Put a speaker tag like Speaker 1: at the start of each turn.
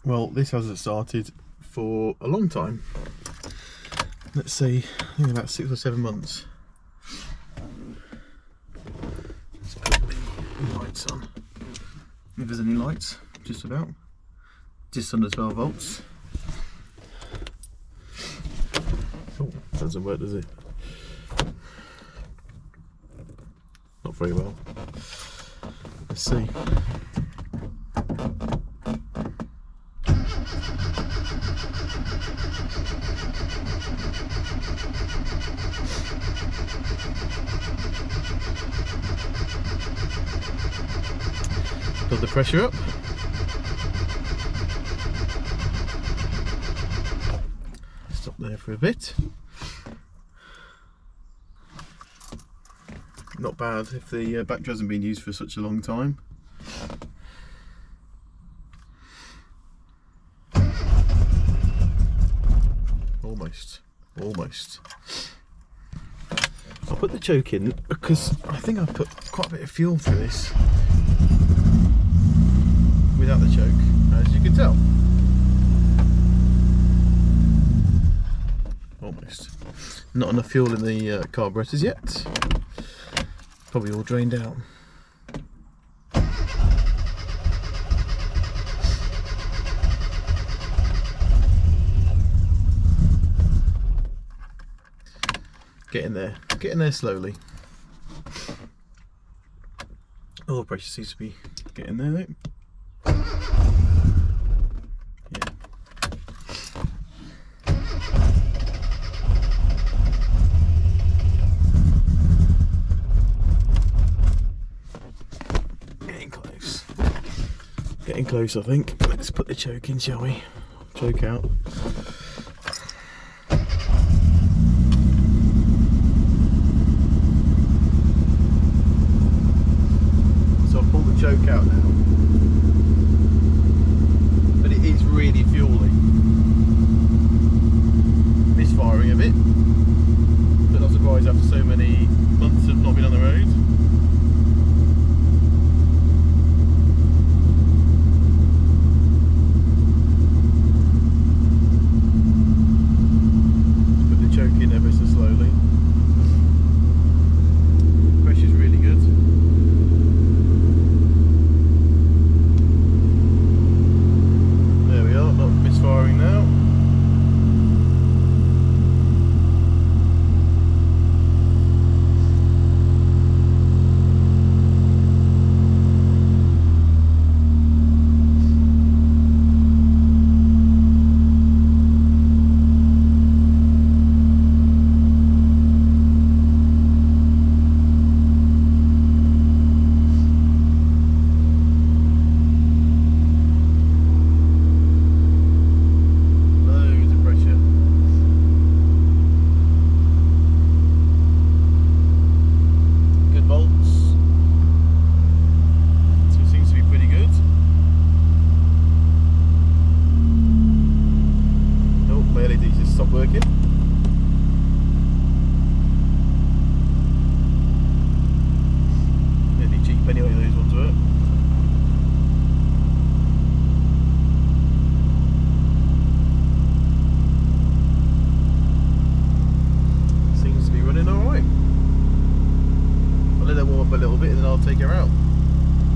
Speaker 1: Well, this hasn't started for a long time. Let's see, I think about 6 or 7 months. Let's put the lights on. If there's any lights, just about. Just under 12 volts. Oh, doesn't work, does it? Not very well. Let's see. Build the pressure up. Stop there for a bit. Not bad if the battery hasn't been used for such a long time. Almost. I'll put the choke in because I think I've put quite a bit of fuel through this without the choke, as you can tell. Almost. Not enough fuel in the carburetors yet. Probably all drained out. Getting there slowly. Oil pressure seems to be getting there though. Yeah. Getting close, I think. Let's put the choke in, shall we? Choke out. So I'll pull the choke out now.